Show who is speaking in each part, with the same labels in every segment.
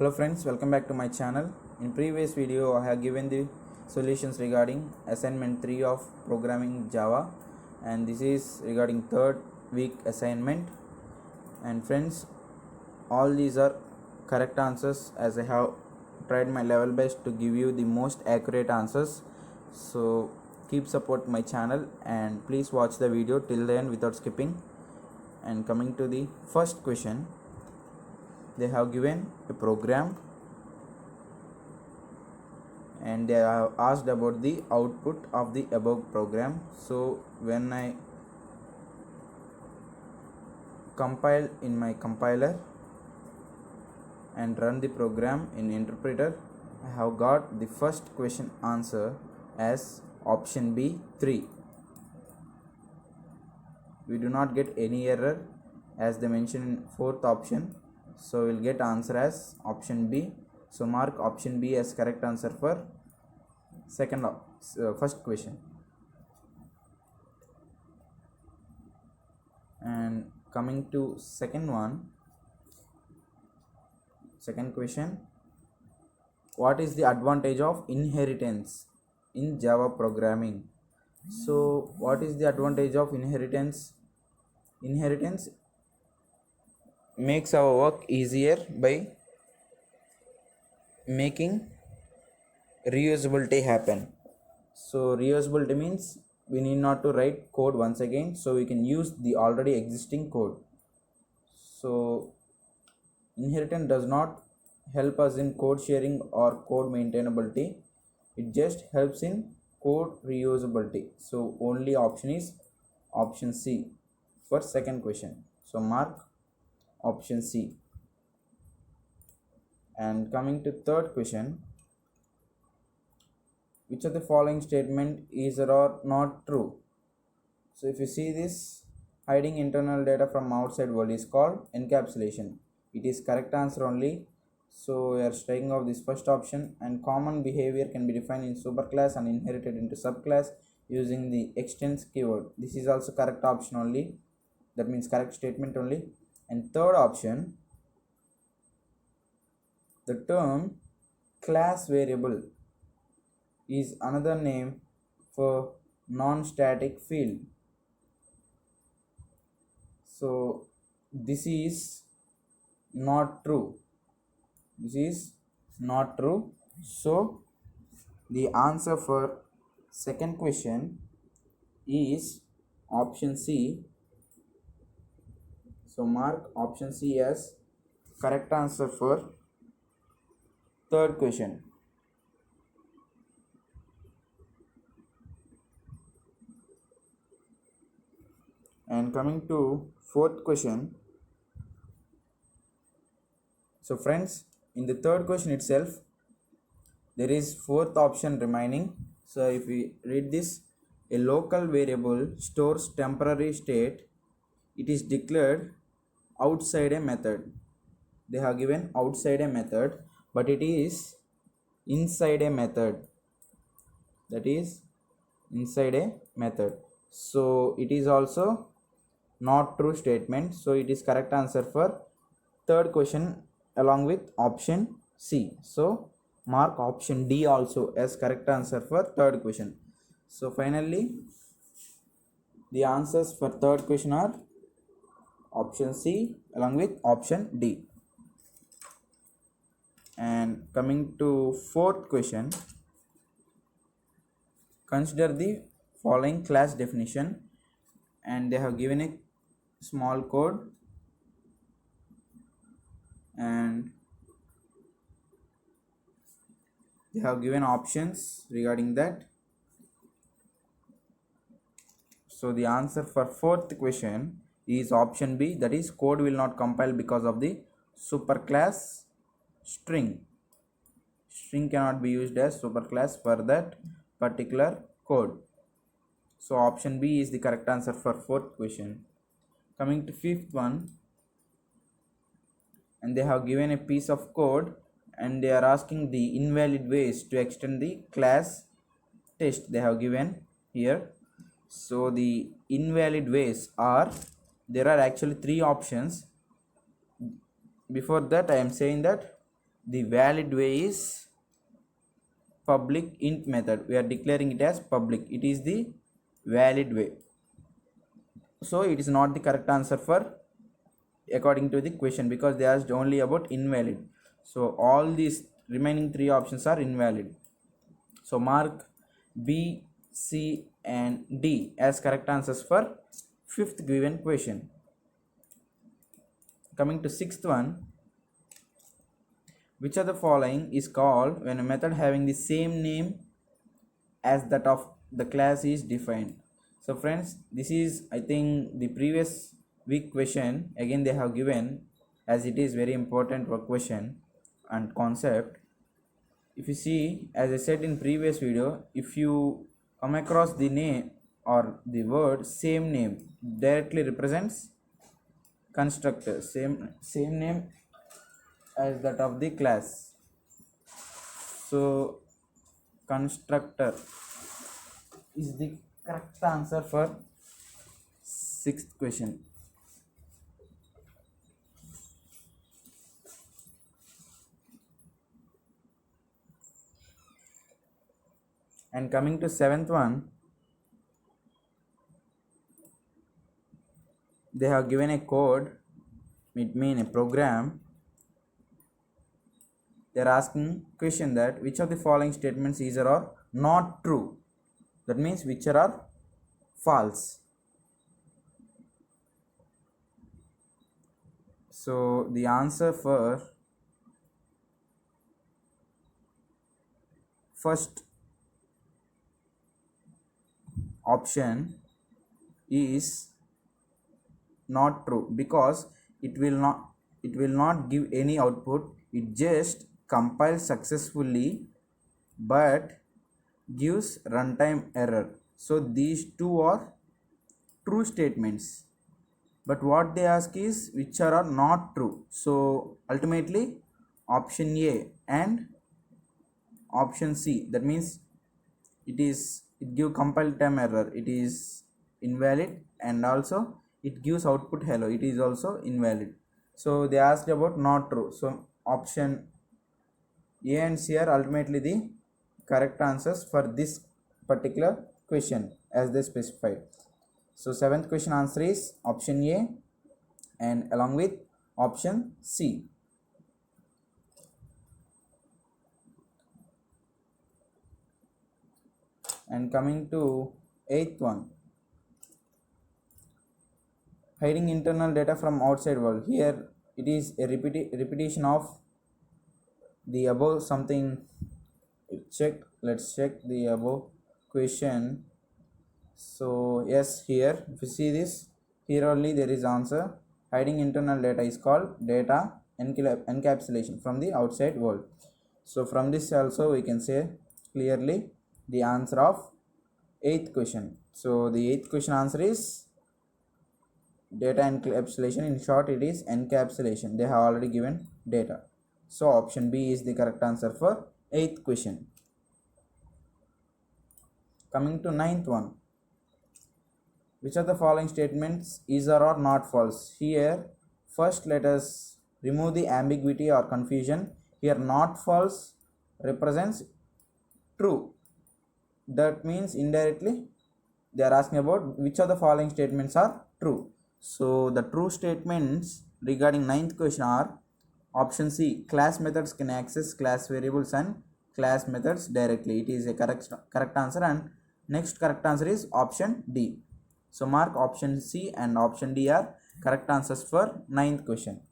Speaker 1: Hello friends, welcome back to my channel. In previous video I have given the solutions regarding assignment 3 of programming Java, and this is regarding third week assignment. And friends, all these are correct answers as I have tried my level best to give you the most accurate answers. So keep support my channel and please watch the video till the end without skipping. And coming to the first question, they have given a program and they have asked about the output of the above program. So when I compile in my compiler and run the program in interpreter, I have got the first question answer as option B 3. We do not get any error as they mentioned in fourth option, so we'll get answer as option B. So mark option B as correct answer for first question. And coming to second question, what is the advantage of inheritance in Java programming? So what is the advantage of inheritance? Inheritance makes our work easier by making reusability happen. So reusability means we need not to write code once again, so we can use the already existing code. So inheritance does not help us in code sharing or code maintainability, it just helps in code reusability. So only option is option C for second question. So mark option C. And coming to third question, which of the following statement is or not true? So if you see this, hiding internal data from outside world is called encapsulation. It is correct answer only. So we are striking off this first option. And common behavior can be defined in superclass and inherited into subclass using the extends keyword. This is also correct option only. That means correct statement only. And third option, the term class variable is another name for non-static field. So this is not true. This is not true. So the answer for second question is option C. So mark option C as correct answer for third question. And coming to fourth question. So friends, in the third question itself, there is fourth option remaining. So if we read this, a local variable stores temporary state. It is declared outside a method. They have given outside a method, but it is inside a method. That is inside a method. So it is also not true statement. So it is correct answer for third question along with option C. So mark option D also as correct answer for third question. So finally the answers for third question are option C along with option D. And coming to fourth question, consider the following class definition, and they have given a small code and they have given options regarding that. So the answer for fourth question is option B, that is code will not compile because of the superclass string. String cannot be used as superclass for that particular code. So option B is the correct answer for fourth question. Coming to fifth one, and they have given a piece of code and they are asking the invalid ways to extend the class test. They have given here. So the invalid ways are, there are actually three options. Before that I am saying that The valid way is public int method. We are declaring it as public. It is the valid way. So it is not the correct answer for according to the question, because they asked only about invalid. So all these remaining three options are invalid. So mark B, C and D as correct answers for fifth given question. Coming to sixth one, which of the following is called when a method having the same name as that of the class is defined? So friends, this is I think the previous week question. Again they have given, as it is very important for question and concept. If you see, as I said in previous video, if you come across the name or the word same name, directly represents constructor, same name as that of the class. So constructor is the correct answer for sixth question. And coming to seventh one, they have given a code, it means a program. They are asking question that which of the following statements is or are not true. That means which are false. So the answer for first option is not true, because it will not give any output. It just compiles successfully but gives runtime error. So these two are true statements, but what they ask is which are not true. So ultimately option A and option C, that means it give compile time error, it is invalid, and also it gives output hello, it is also invalid. So they asked about not true. So option A and C are ultimately the correct answers for this particular question as they specified. So seventh question answer is option A and along with option C. And coming to eighth one, hiding internal data from outside world. Here it is a repetition of the above something. Let's check the above question. So yes, here if you see this, here only there is answer. Hiding internal data is called data encapsulation from the outside world. So from this also we can say clearly the answer of eighth question. So the eighth question answer is data encapsulation. In short, it is encapsulation. They have already given data. So option B is the correct answer for eighth question. Coming to ninth one, which of the following statements is or are not false? Here first let us remove the ambiguity or confusion. Here not false represents true. That means indirectly they are asking about which of the following statements are true. So the true statements regarding ninth question are option C, class methods can access class variables and class methods directly. It is a correct answer, and next correct answer is option D. So mark option C and option D are correct answers for ninth question.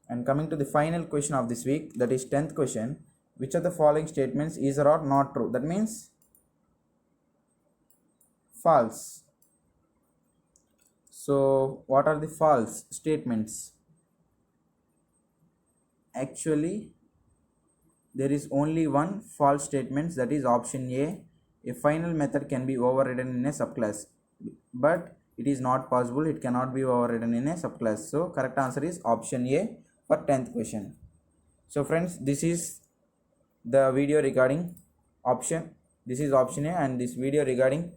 Speaker 1: And coming to the final question of this week, that is 10th question, which of the following statements is or are not true? That means false. So what are the false statements? Actually there is only one false statement, that is option A. A final method can be overridden in a subclass, but it is not possible, it cannot be overridden in a subclass. So correct answer is option A for 10th question. So friends, this is the video regarding this is option A, and this video regarding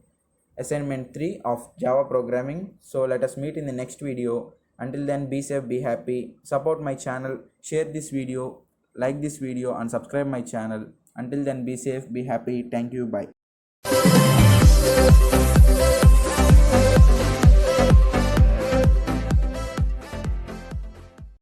Speaker 1: assignment 3 of Java programming. So let us meet in the next video. Until then, be safe, be happy, support my channel, share this video, like this video and subscribe my channel. Until then, be safe, be happy. Thank you, bye.